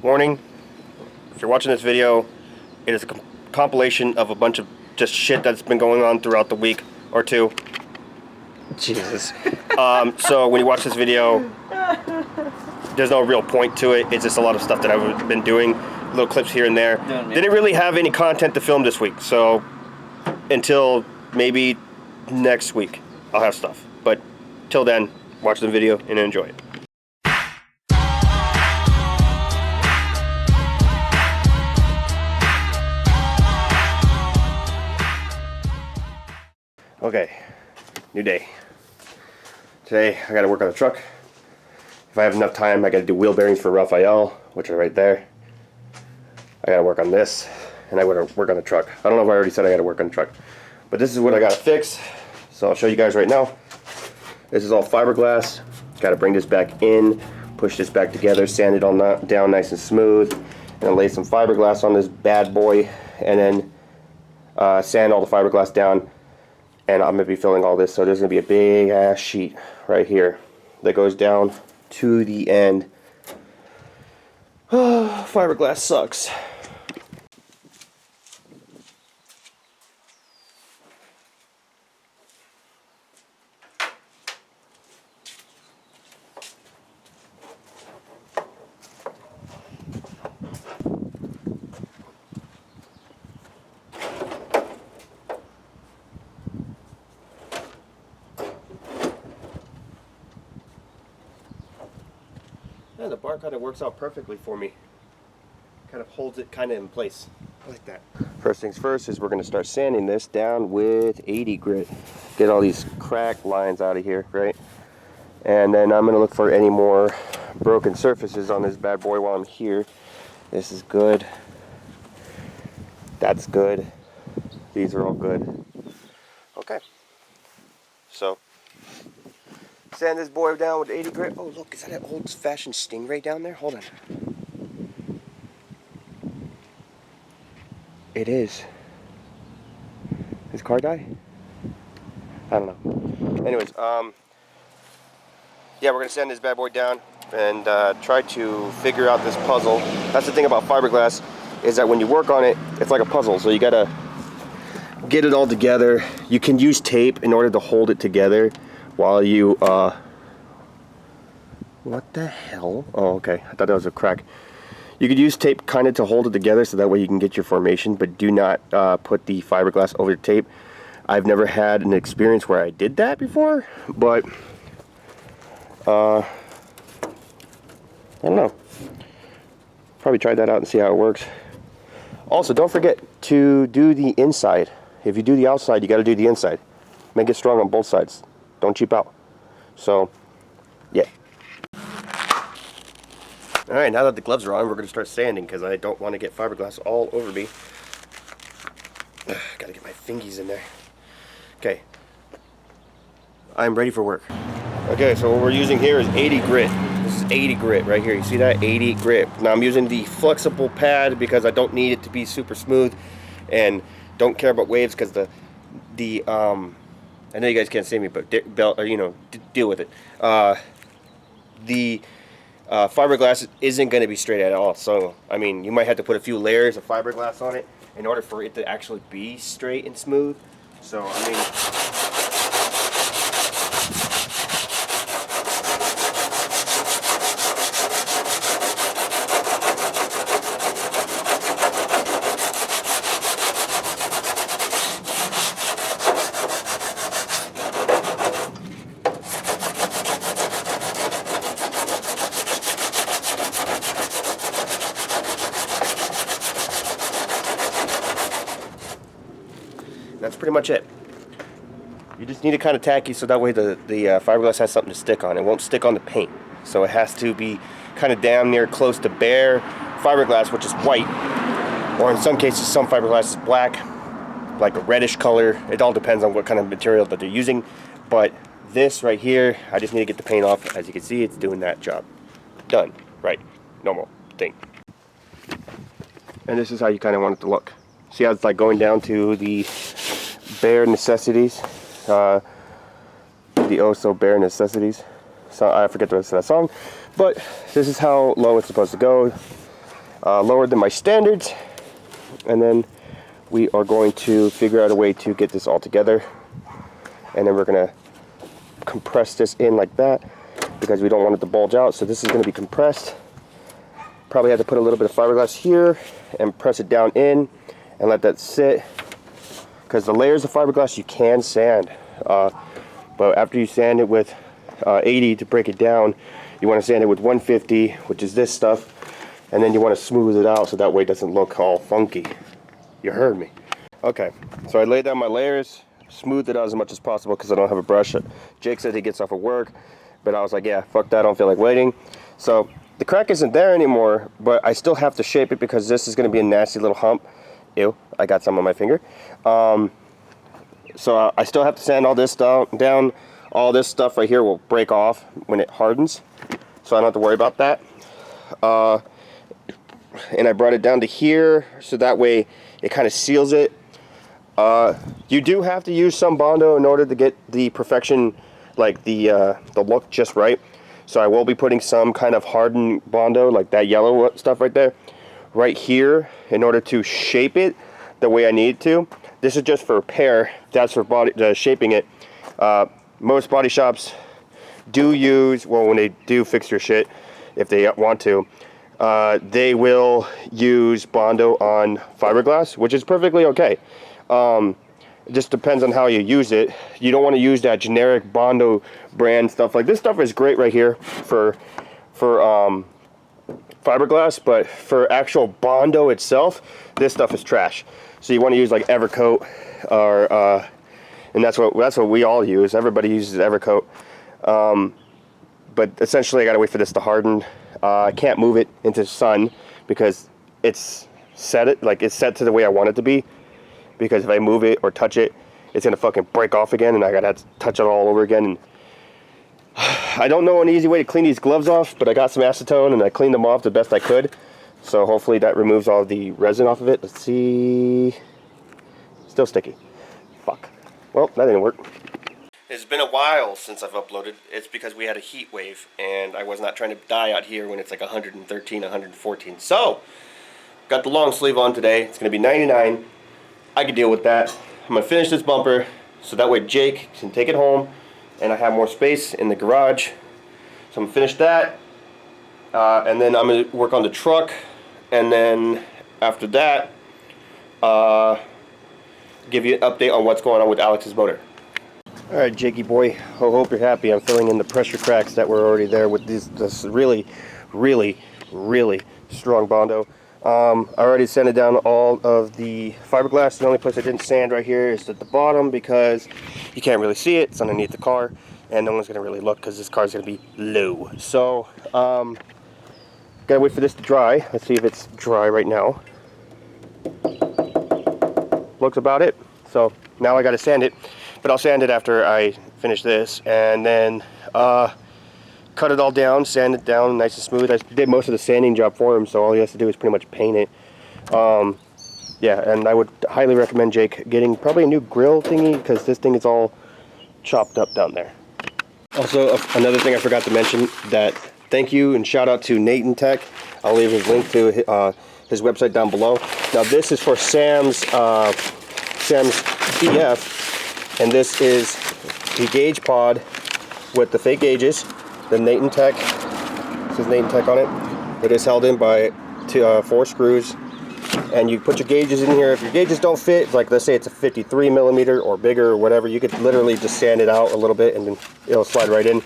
Warning, if you're watching this video, it is a compilation of a bunch of just shit that's been going on throughout the week or two. Jesus. So when you watch this video, there's no real point to it. It's just a lot of stuff that I've been doing, little clips here and there. Didn't really have any content to film this week, so until maybe next week, I'll have stuff. But till then, watch the video and enjoy it. Okay, new day. Today I gotta work on the truck. If I have enough time, I gotta do wheel bearings for Raphael, which are right there. I gotta work on this, and I gotta work on the truck. I don't know if I already said I gotta work on the truck, but this is what I gotta fix. So I'll show you guys right now. This is all fiberglass. Gotta bring this back in, push this back together, sand it all down nice and smooth, and then lay some fiberglass on this bad boy, and then sand all the fiberglass down. And I'm going to be filling all this, so there's going to be a big ass sheet right here that goes down to the end. Oh, fiberglass sucks. Yeah, the bar kind of works out perfectly for me. Kind of holds it kind of in place. I like that. First things first is we're going to start sanding this down with 80 grit. Get all these crack lines out of here, right? And then I'm going to look for any more broken surfaces on this bad boy while I'm here. This is good. That's good. These are all good. Okay. So sand this boy down with 80 grit. Oh, look, is that an old-fashioned Stingray down there? Hold on. It is. His car die? I don't know. Anyways, yeah, we're gonna sand this bad boy down and try to figure out this puzzle. That's the thing about fiberglass, is that when you work on it, it's like a puzzle. So you gotta get it all together. You can use tape in order to hold it together while you what the hell? Oh, okay. I thought that was a crack. You could use tape kind of to hold it together so that way you can get your formation, but do not put the fiberglass over the tape. I've never had an experience where I did that before, but I don't know. Probably try that out and see how it works. Also, don't forget to do the inside. If you do the outside, you got to do the inside. Make it strong on both sides. Don't cheap out. So, yeah. Alright, now that the gloves are on, we're going to start sanding because I don't want to get fiberglass all over me. Gotta get my fingies in there. Okay. I'm ready for work. Okay, so what we're using here is 80 grit. This is 80 grit right here. You see that? 80 grit. Now I'm using the flexible pad because I don't need it to be super smooth and don't care about waves because I know you guys can't see me, but deal with it. The fiberglass isn't going to be straight at all, so I mean you might have to put a few layers of fiberglass on it in order for it to actually be straight and smooth. So I mean, that's pretty much it. You just need it kind of tacky so that way the fiberglass has something to stick on. It won't stick on the paint. So it has to be kind of damn near close to bare fiberglass, which is white. Or in some cases, some fiberglass is black, like a reddish color. It all depends on what kind of material that they're using. But this right here, I just need to get the paint off. As you can see, it's doing that job. Done. Right. Normal thing. And this is how you kind of want it to look. See how it's like going down to the bare necessities, the oh so bare necessities. So I forget the rest of that song, but this is how low it's supposed to go. lower than my standards, and then we are going to figure out a way to get this all together, and then we're going to compress this in like that because we don't want it to bulge out. So this is going to be compressed. Probably have to put a little bit of fiberglass here and press it down in and let that sit, because the layers of fiberglass you can sand, but after you sand it with 80 to break it down, you want to sand it with 150, which is this stuff, and then you want to smooth it out so that way it doesn't look all funky. You heard me. Okay, so I laid down my layers, smoothed it out as much as possible because I don't have a brush. Jake said he gets off of work, but I was like, yeah, fuck that, I don't feel like waiting. So the crack isn't there anymore, but I still have to shape it because this is going to be a nasty little hump. Ew, I got some on my finger. So I still have to sand all this down. All this stuff right here will break off when it hardens, so I don't have to worry about that. And I brought it down to here so that way it kind of seals it. You do have to use some Bondo in order to get the perfection, like the look just right. So I will be putting some kind of hardened Bondo, like that yellow stuff right there, right here, in order to shape it the way I need to. This is just for repair. That's for shaping it. Most body shops do use, well, when they do fix your shit, if they want to, they will use Bondo on fiberglass, which is perfectly okay. It just depends on how you use it. You don't want to use that generic Bondo brand stuff. Like this stuff is great right here for fiberglass, but for actual Bondo itself, this stuff is trash. So you want to use like Evercoat, or and that's what we all use. Everybody uses Evercoat. But essentially, I gotta wait for this to harden. I can't move it into the sun because it's set to the way I want it to be. Because if I move it or touch it, it's gonna fucking break off again, and I gotta have to touch it all over again. And I don't know an easy way to clean these gloves off, but I got some acetone and I cleaned them off the best I could. So hopefully that removes all the resin off of it. Let's see. Still sticky. Fuck. Well, that didn't work. It's been a while since I've uploaded. It's because we had a heat wave, and I was not trying to die out here when it's like 113, 114. So, got the long sleeve on today. It's going to be 99. I can deal with that. I'm going to finish this bumper, so that way Jake can take it home, and I have more space in the garage. So I'm going to finish that, and then I'm going to work on the truck, and then after that, give you an update on what's going on with Alex's motor. Alright, Jakey boy, I hope you're happy. I'm filling in the pressure cracks that were already there with this really, really, really strong Bondo. I already sanded down all of the fiberglass. The only place I didn't sand right here is at the bottom because you can't really see it. It's underneath the car, and no one's going to really look because this car's going to be low. So, gotta wait for this to dry. Let's see if it's dry right now. Looks about it. So now I gotta sand it, but I'll sand it after I finish this, and then cut it all down, sand it down nice and smooth. I did most of the sanding job for him, so all he has to do is pretty much paint it. Yeah, and I would highly recommend Jake getting probably a new grill thingy, because this thing is all chopped up down there. Also, another thing I forgot to mention, that thank you and shout out to NaytonTech. I'll leave his link to his website down below. Now this is for Sam's EF, and this is the gauge pod with the fake gauges. The NaytonTech, it says NaytonTech on it. It is held in by 4 screws, and you put your gauges in here. If your gauges don't fit, like let's say it's a 53 millimeter or bigger or whatever, you could literally just sand it out a little bit and then it'll slide right in.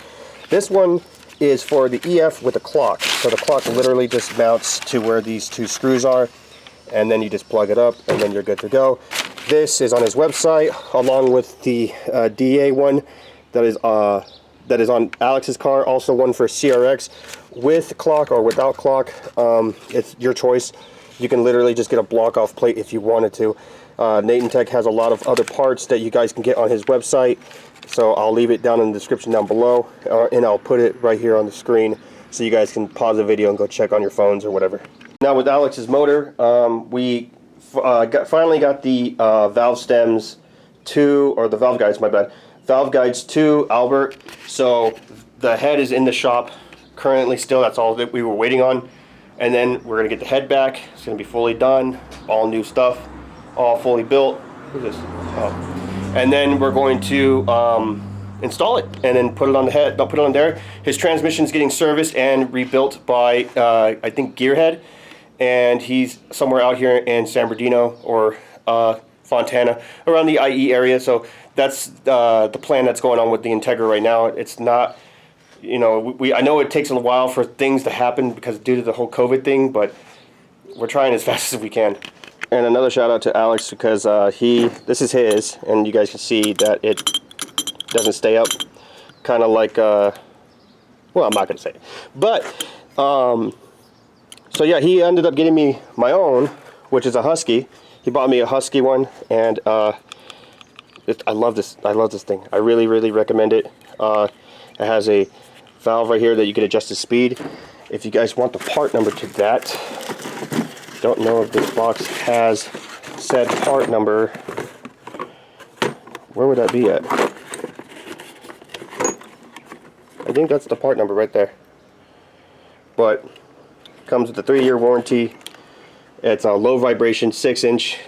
This one is for the EF with a clock. So the clock literally just mounts to where these 2 screws are, and then you just plug it up and then you're good to go. This is on his website, along with the DA one that is on Alex's car, also one for CRX with clock or without clock. It's your choice. You can literally just get a block off plate if you wanted to. NaytonTech has a lot of other parts that you guys can get on his website, so I'll leave it down in the description down below, and I'll put it right here on the screen so you guys can pause the video and go check on your phones or whatever. Now with Alex's motor, we finally got the valve stems to, or the valve guides, my bad, valve guides to Albert. So the head is in the shop currently still. That's all that we were waiting on. And then we're gonna get the head back. It's gonna be fully done, all new stuff, all fully built. Who's this? Oh. And then we're going to install it and then put it on the head. Don't put it on there. His transmission's getting serviced and rebuilt by I think Gearhead, and he's somewhere out here in San Bernardino or Fontana, around the IE area. So that's the plan that's going on with the Integra right now. It's not, you know, I know it takes a while for things to happen because due to the whole COVID thing, but we're trying as fast as we can. And another shout out to Alex, because this is his, and you guys can see that it doesn't stay up, kind of like well, I'm not gonna say it, but so yeah, he ended up getting me my own, which is a Husky. He bought me a Husky one, and I love this thing. I really recommend it. It has a valve right here that you can adjust the speed. If you guys want the part number to that, don't know if this box has said part number. Where would that be at? I think that's the part number right there. But comes with a 3-year warranty. It's a low vibration 6-inch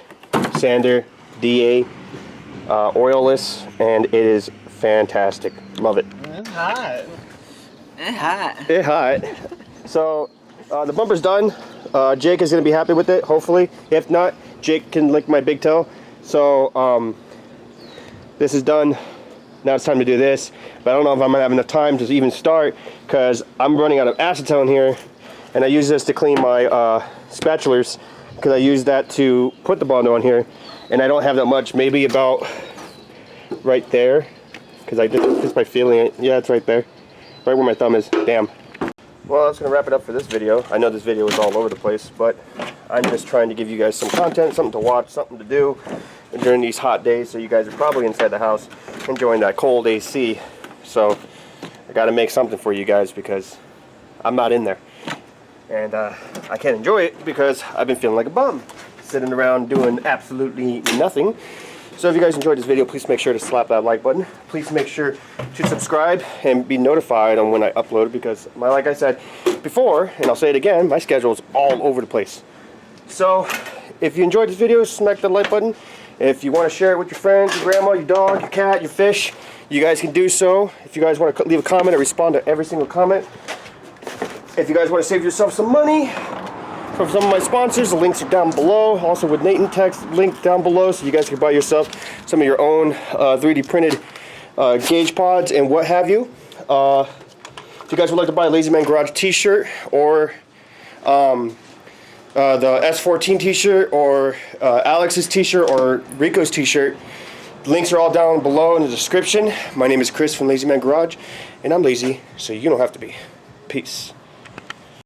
sander, DA, oilless, and it is fantastic. Love it. It's hot. It's hot. It's hot. So the bumper's done. Jake is going to be happy with it, hopefully. If not, Jake can lick my big toe. So this is done. Now it's time to do this. But I don't know if I'm going to have enough time to even start, because I'm running out of acetone here. And I use this to clean my spatulas, because I use that to put the Bondo on here. And I don't have that much, maybe about right there. Because I did it just by feeling it. Yeah, it's right there. Right where my thumb is. Damn. Well, that's going to wrap it up for this video. I know this video is all over the place, but I'm just trying to give you guys some content, something to watch, something to do during these hot days. So you guys are probably inside the house enjoying that cold AC. So I got to make something for you guys, because I'm not in there. And I can't enjoy it because I've been feeling like a bum, sitting around doing absolutely nothing. So if you guys enjoyed this video, please make sure to slap that like button. Please make sure to subscribe and be notified on when I upload, because like I said before, and I'll say it again, my schedule is all over the place. So if you enjoyed this video, smack the like button. If you want to share it with your friends, your grandma, your dog, your cat, your fish, you guys can do so. If you guys want to leave a comment, I respond to every single comment. If you guys want to save yourself some money from some of my sponsors, the links are down below. Also with NaytonTech's link down below, so you guys can buy yourself some of your own 3D printed gauge pods and what have you. If you guys would like to buy a Lazy Man Garage t-shirt, or the S14 t-shirt, or Alex's t-shirt, or Rico's t-shirt, links are all down below in the description. My name is Chris from Lazy Man Garage, and I'm lazy, so you don't have to be. Peace.